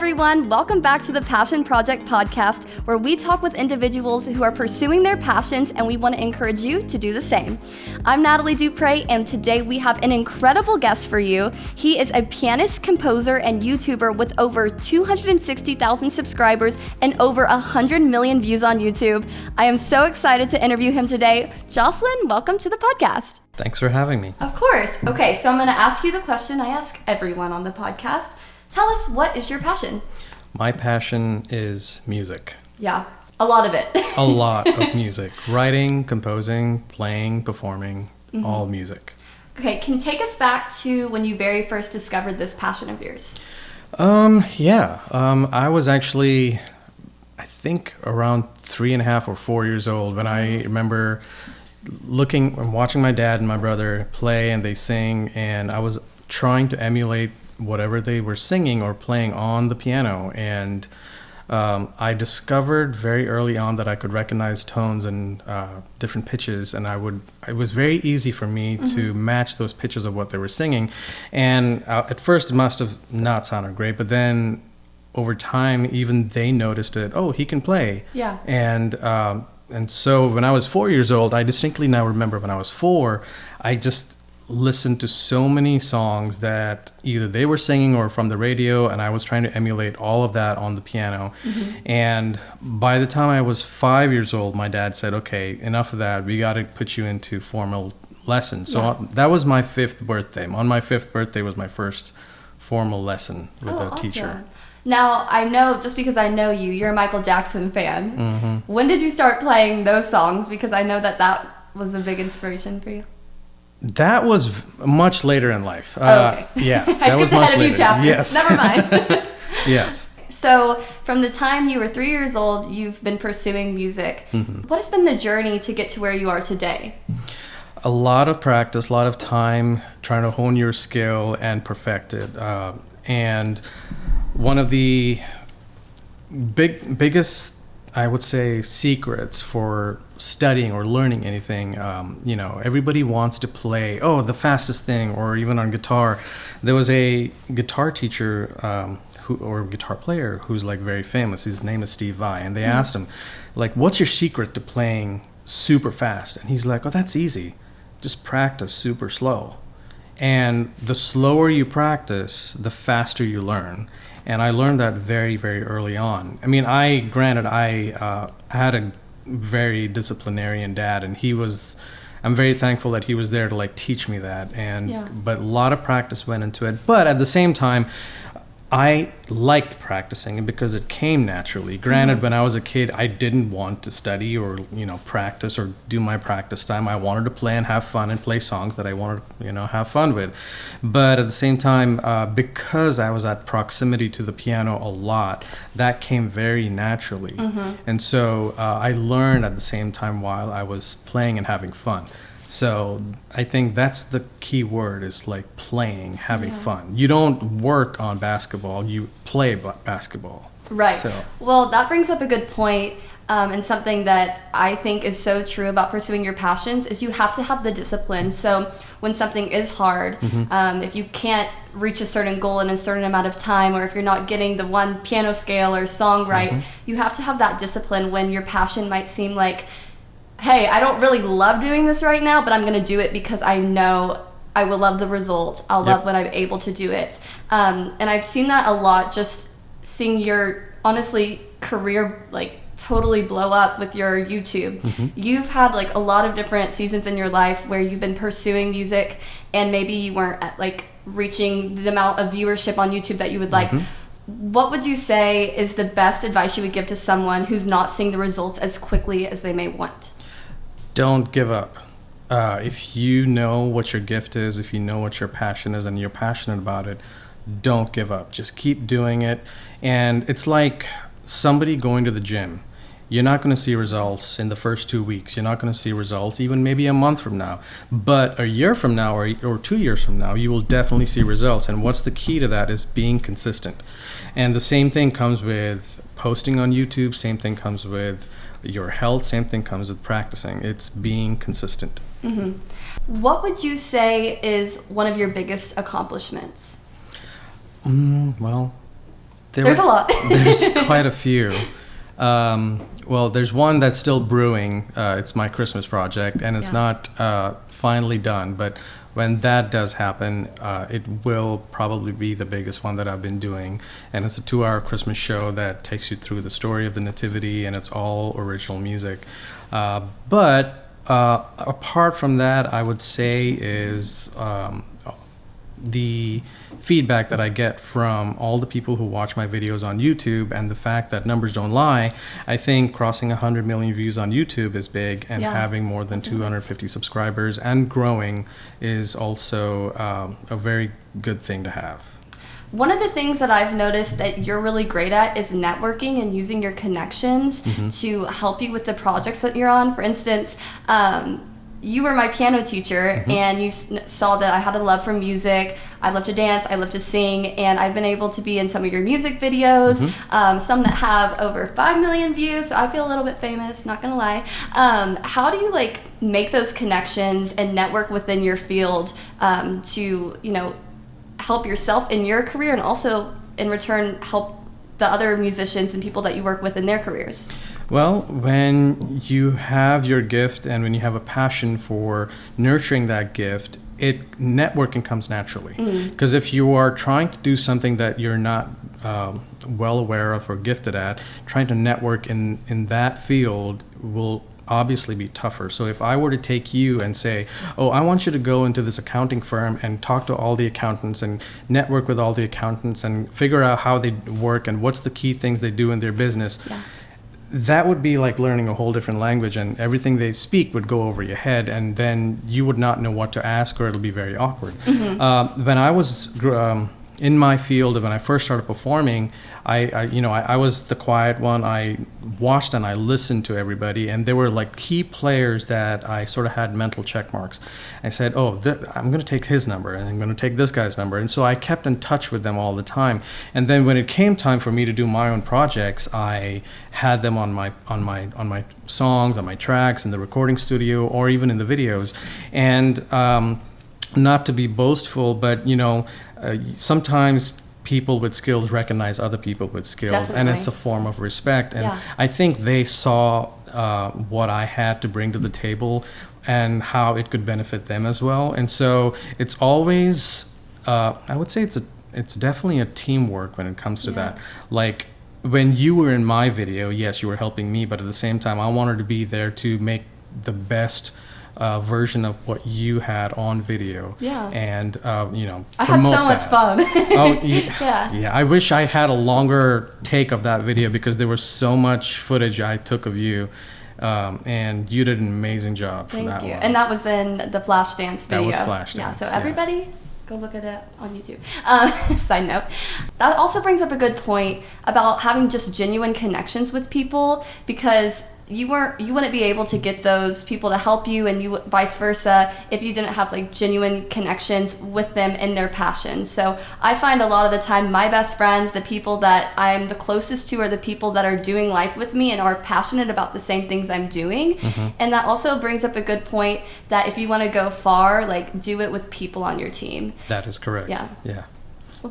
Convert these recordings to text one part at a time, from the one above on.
everyone. Welcome back to the Passion Project podcast, where we talk with individuals who are pursuing their passions, and we want to encourage you to do the same. I'm Natalie DuPré, and today we have an incredible guest for you. He is a pianist, composer, and YouTuber with over 260,000 subscribers and over 100 million views on YouTube. I am so excited to interview him today. Joslin, welcome to the podcast. Thanks for having me. Of course. Okay, so I'm going to ask you the question I ask everyone on the podcast. Tell us, what is your passion? My passion is music. Yeah, a lot of it. A lot of music. Writing, composing, playing, performing, all music. Okay, can you take us back to when you very first discovered this passion of yours? I was actually, I think, around 3.5 or 4 years old when I remember looking and watching my dad and my brother play and they sing, and I was trying to emulate whatever they were singing or playing on the piano, and I discovered very early on that I could recognize tones and different pitches, and it was very easy for me to match those pitches of what they were singing. And at first it must have not sounded great, but then over time even they noticed it. Oh, he can play. Yeah. And so when I was 4 years old, I distinctly now remember when I was 4, I just listened to so many songs that either they were singing or from the radio, and I was trying to emulate all of that on the piano. And by the time I was 5 years old, my dad said, okay, enough of that. We got to put you into formal lessons. So that was my 5th birthday. On my 5th birthday was my first formal lesson with a teacher. Now, I know, just because I know you're a Michael Jackson fan. When did you start playing those songs? Because I know that was a big inspiration for you. That was much later in life. Okay. Yeah. I skipped ahead a few chapters. Yes. Never mind. Yes. So from the time you were 3 years old, you've been pursuing music. What has been the journey to get to where you are today? A lot of practice, a lot of time trying to hone your skill and perfect it. And one of the biggest, I would say, secrets for studying or learning anything, everybody wants to play, the fastest thing, or even on guitar. There was a guitar teacher or guitar player who's like very famous. His name is Steve Vai, and they asked him, like, what's your secret to playing super fast? And he's like, that's easy. Just practice super slow. And the slower you practice, the faster you learn. And I learned that very, very early on. I mean, I had a very disciplinarian dad, and I'm very thankful that he was there to like teach me that. But a lot of practice went into it. But at the same time, I liked practicing it because it came naturally. Granted, when I was a kid, I didn't want to study or, practice or do my practice time. I wanted to play and have fun and play songs that I wanted to, have fun with. But at the same time, because I was at proximity to the piano a lot, that came very naturally. And so I learned at the same time while I was playing and having fun. So I think that's the key word, is like playing, having fun. You don't work on basketball, you play basketball. Right. So. Well, that brings up a good point, and something that I think is so true about pursuing your passions is you have to have the discipline. So when something is hard, if you can't reach a certain goal in a certain amount of time, or if you're not getting the one piano scale or song right, you have to have that discipline when your passion might seem like, hey, I don't really love doing this right now, but I'm going to do it because I know I will love the result. I'll love when I'm able to do it. And I've seen that a lot, just seeing your, honestly, career like totally blow up with your YouTube. You've had like a lot of different seasons in your life where you've been pursuing music, and maybe you weren't at, like, reaching the amount of viewership on YouTube that you would like. What would you say is the best advice you would give to someone who's not seeing the results as quickly as they may want? Don't give up. If you know what your gift is, if you know what your passion is and you're passionate about it, don't give up. Just keep doing it. And it's like somebody going to the gym. You're not going to see results in the first 2 weeks. You're not going to see results even maybe a month from now. But a year from now or 2 years from now, you will definitely see results. And what's the key to that is being consistent. And the same thing comes with posting on YouTube. Same thing comes with your health. Same thing comes with practicing. It's being consistent. What would you say is one of your biggest accomplishments? Well, There's a lot. There's quite a few. Well, there's one that's still brewing. It's my Christmas project, and it's not finally done. But when that does happen, it will probably be the biggest one that I've been doing. And it's a 2-hour Christmas show that takes you through the story of the Nativity, and it's all original music. But apart from that, I would say is the feedback that I get from all the people who watch my videos on YouTube, and the fact that numbers don't lie. I think crossing 100 million views on YouTube is big, and having more than 250 subscribers and growing is also a very good thing to have. One of the things that I've noticed that you're really great at is networking and using your connections to help you with the projects that you're on. For instance, you were my piano teacher, and you saw that I had a love for music. I love to dance, I love to sing, and I've been able to be in some of your music videos, some that have over 5 million views, so I feel a little bit famous, not gonna lie. How do you make those connections and network within your field to, help yourself in your career, and also in return help the other musicians and people that you work with in their careers? Well, when you have your gift and when you have a passion for nurturing that gift, networking comes naturally. Because if you are trying to do something that you're not well aware of or gifted at, trying to network in that field will obviously be tougher. So if I were to take you and say, oh, I want you to go into this accounting firm and talk to all the accountants and network with all the accountants and figure out how they work and what's the key things they do in their business, that would be like learning a whole different language, and everything they speak would go over your head, and then you would not know what to ask, or it'll be very awkward. When I was in my field, when I first started performing, I was the quiet one. I watched and I listened to everybody, and there were key players that I sort of had mental check marks. I said, oh, I'm going to take his number, and I'm going to take this guy's number, and so I kept in touch with them all the time. And then when it came time for me to do my own projects, I had them on my songs, on my tracks, in the recording studio, or even in the videos. And not to be boastful, but sometimes people with skills recognize other people with skills. Definitely. And it's a form of respect. And I think they saw what I had to bring to the table and how it could benefit them as well. And so it's always, I would say it's definitely a teamwork when it comes to that. When you were in my video, yes, you were helping me, but at the same time, I wanted to be there to make the best version of what you had on video. And I had so much fun. I wish I had a longer take of that video, because there was so much footage I took of you, and you did an amazing job for that one. And that was in the Flash Dance video. That was Flash Dance. Yeah, so everybody go look at it on YouTube. Side note. That also brings up a good point about having just genuine connections with people, because you wouldn't be able to get those people to help you, and you vice versa, if you didn't have genuine connections with them in their passion. So I find a lot of the time my best friends, the people that I'm the closest to, are the people that are doing life with me and are passionate about the same things I'm doing. And that also brings up a good point that if you want to go far, do it with people on your team. That is correct.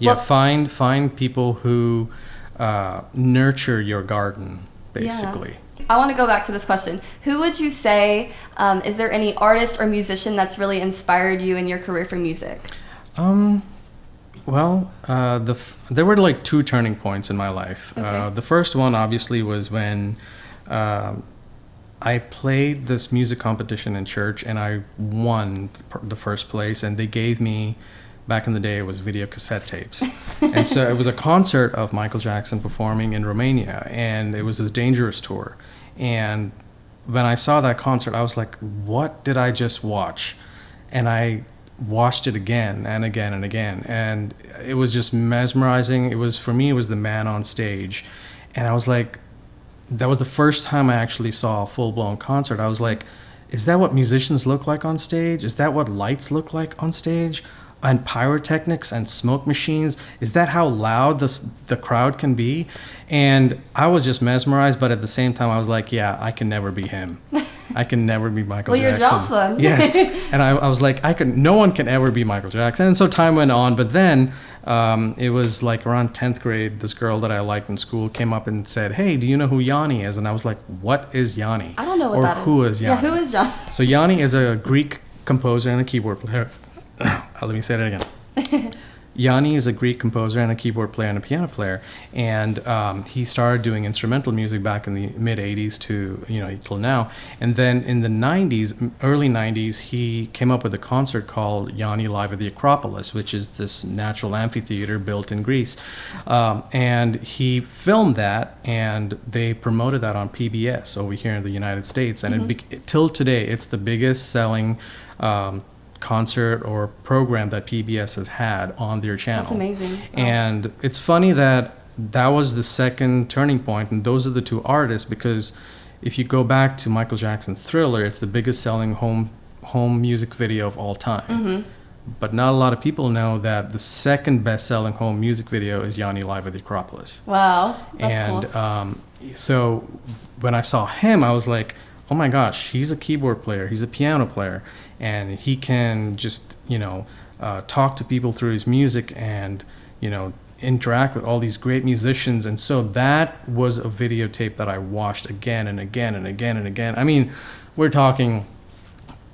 Well, find people who nurture your garden, basically. I want to go back to this question. Who would you say, is there any artist or musician that's really inspired you in your career for music? Well, there were 2 turning points in my life. The first one obviously was when I played this music competition in church, and I won the first place, and they gave me, back in the day, it was video cassette tapes. And so it was a concert of Michael Jackson performing in Romania, and it was his Dangerous tour. And when I saw that concert, I was like, what did I just watch? And I watched it again and again and again. And it was just mesmerizing. For me, it was the man on stage. And I was like, that was the first time I actually saw a full-blown concert. I was like, is that what musicians look like on stage? Is that what lights look like on stage? And pyrotechnics and smoke machines, is that how loud the crowd can be? And I was just mesmerized, but at the same time I was like, yeah, I can never be him. I can never be Michael Jackson. Well, you're Joslin. Yes. And I was like, no one can ever be Michael Jackson. And so time went on, but then It was like around 10th grade. This girl that I liked in school came up and said, "Hey, do you know who Yanni is?" And I was like, "What is Yanni?" I don't know what or that is. Who is Yanni? Yeah, who is Yanni? So Yanni is a Greek composer and a keyboard player. Let me say that again. Yanni is a Greek composer and a keyboard player and a piano player, and he started doing instrumental music back in the mid '80s to till now. And then in the '90s, early '90s, he came up with a concert called Yanni Live at the Acropolis, which is this natural amphitheater built in Greece. And he filmed that, and they promoted that on PBS over here in the United States. And till today, it's the biggest selling concert or program that PBS has had on their channel. That's amazing. Wow. And it's funny that was the second turning point, and those are the two artists, because if you go back to Michael Jackson's Thriller, it's the biggest selling home music video of all time. But not a lot of people know that the second best selling home music video is Yanni Live at the Acropolis. Wow, that's and cool. So when I saw him, I was like, oh my gosh, he's a keyboard player, he's a piano player, and he can just, talk to people through his music and, interact with all these great musicians. And so that was a videotape that I watched again and again and again and again. I mean, we're talking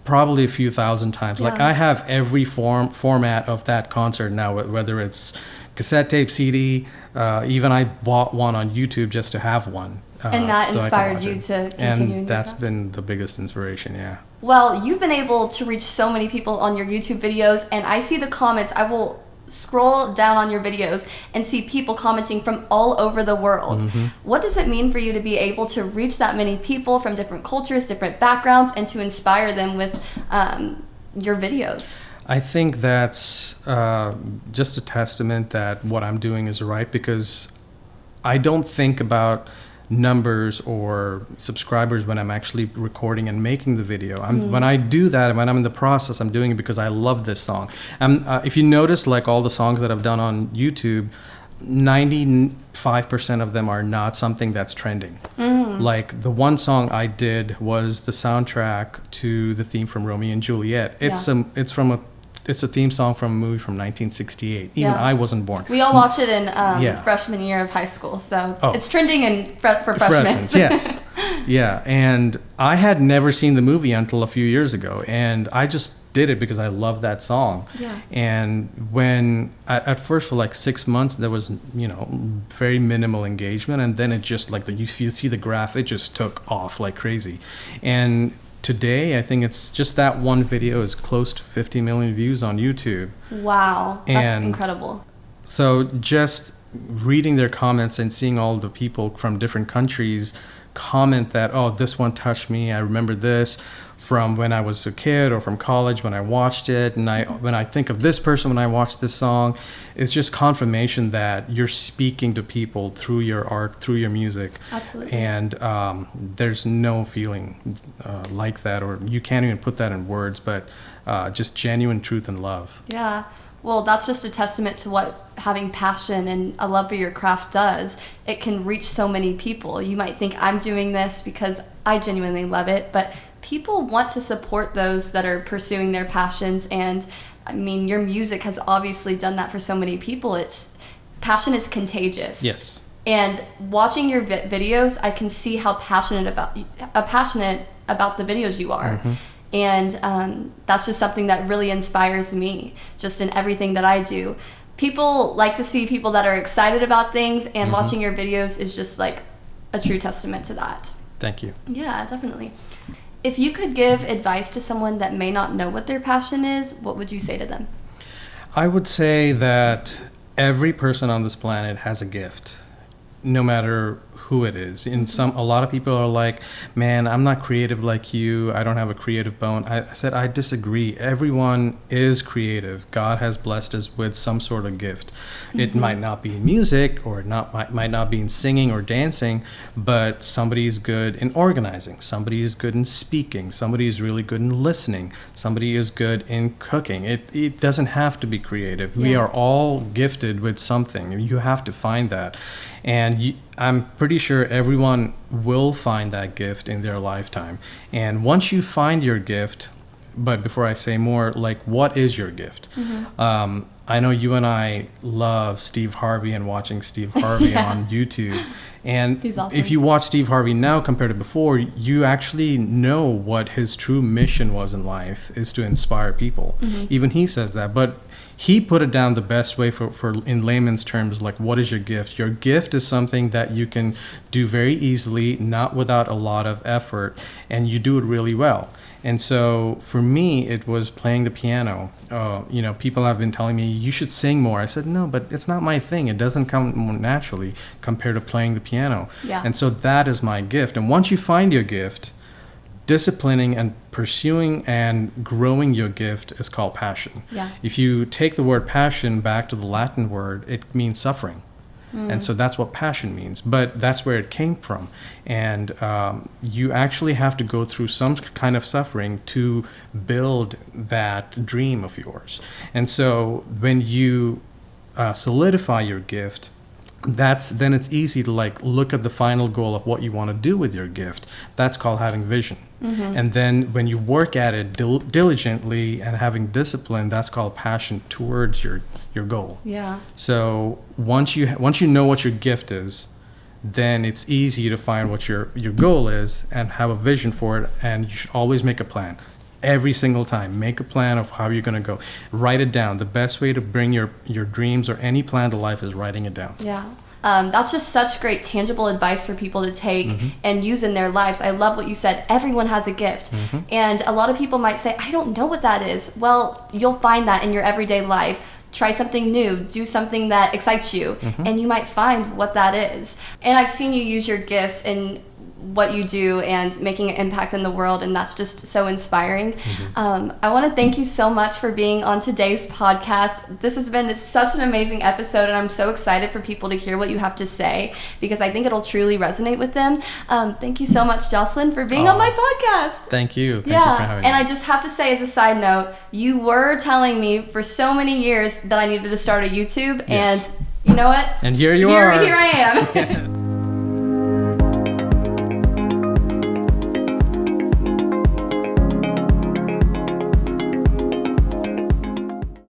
probably a few thousand times. Yeah. Like, I have every format of that concert now, whether it's cassette tape, CD, even I bought one on YouTube just to have one. And that so inspired you to continue. And that's been the biggest inspiration, yeah. Well, you've been able to reach so many people on your YouTube videos, and I see the comments. I will scroll down on your videos and see people commenting from all over the world. What does it mean for you to be able to reach that many people from different cultures, different backgrounds, and to inspire them with your videos? I think that's just a testament that what I'm doing is right, because I don't think about numbers or subscribers when I'm actually recording and making the video. When I do that, when I'm in the process, I'm doing it because I love this song. If you notice, like all the songs that I've done on YouTube, 95% of them are not something that's trending. Like the one song I did was the soundtrack to the theme from Romeo and Juliet. It's a theme song from a movie from 1968. Even I wasn't born. We all watched it in freshman year of high school, so it's trending for freshmen. Yes. Yeah, and I had never seen the movie until a few years ago, and I just did it because I love that song. Yeah. And when at first for like 6 months there was very minimal engagement, and then it just like you see the graph, it just took off like crazy. And today, I think it's just that one video is close to 50 million views on YouTube. Wow, that's incredible. So just reading their comments and seeing all the people from different countries comment that, oh, this one touched me, I remember this from when I was a kid or from college when I watched it, and when I think of this person when I watched this song, it's just confirmation that you're speaking to people through your art, through your music. Absolutely. And there's no feeling like that, or you can't even put that in words, but just genuine truth and love. Yeah. Well, that's just a testament to what having passion and a love for your craft does. It can reach so many people. You might think I'm doing this because I genuinely love it, but people want to support those that are pursuing their passions. And I mean, your music has obviously done that for so many people. Passion is contagious. Yes. And watching your videos, I can see how passionate about the videos you are. And that's just something that really inspires me just in everything that I do. People like to see people that are excited about things, and watching your videos is just like a true testament to that. Thank you. Yeah, definitely. If you could give advice to someone that may not know what their passion is, what would you say to them? I would say that every person on this planet has a gift, no matter who it is. A lot of people are like, man, I'm not creative like you, I don't have a creative bone. I said, I disagree. Everyone is creative. God has blessed us with some sort of gift. It might not be in music, or might not be in singing or dancing, but somebody is good in organizing, somebody is good in speaking, somebody is really good in listening, somebody is good in cooking. It doesn't have to be creative. We are all gifted with something. You have to find that. And I'm pretty sure everyone will find that gift in their lifetime. And once you find your gift, but before I say more, like, what is your gift? I know you and I love Steve Harvey and watching Steve Harvey on YouTube. And He's awesome. if you watch Steve Harvey now compared to before, you actually know what his true mission was in life, is to inspire people. Even he says that. But he put it down the best way for in layman's terms, like, what is your gift? Your gift is something that you can do very easily, not without a lot of effort, and you do it really well. And so for me, it was playing the piano. People have been telling me, you should sing more. I said, no, but it's not my thing. It doesn't come more naturally compared to playing the piano. Yeah. And so that is my gift. And once you find your gift, disciplining and pursuing and growing your gift is called passion. Yeah. If you take the word passion back to the Latin word, it means suffering. And so that's what passion means, but that's where it came from. And you actually have to go through some kind of suffering to build that dream of yours. And so when you solidify your gift, then it's easy to look at the final goal of what you want to do with your gift. That's called having vision. And then when you work at it diligently and having discipline, that's called passion towards your goal. Yeah. So once you know what your gift is, then it's easy to find what your goal is and have a vision for it. And you should always make a plan. Every single time, make a plan of how you're going to go. Write it down. The best way to bring your dreams or any plan to life is writing it down. Yeah. That's just such great tangible advice for people to take and use in their lives. I love what you said. Everyone has a gift. And a lot of people might say, I don't know what that is. Well, you'll find that in your everyday life. Try something new, do something that excites you, and you might find what that is. And I've seen you use your gifts in what you do and making an impact in the world, and that's just so inspiring. I want to thank you so much for being on today's podcast. This has been such an amazing episode, and I'm so excited for people to hear what you have to say, because I think it'll truly resonate with them. Thank you so much, Joslin, for being on my podcast. Thank you. Thank you for having me. And I just have to say, as a side note, you were telling me for so many years that I needed to start a YouTube, Yes. and you know what? And here you are. Here I am.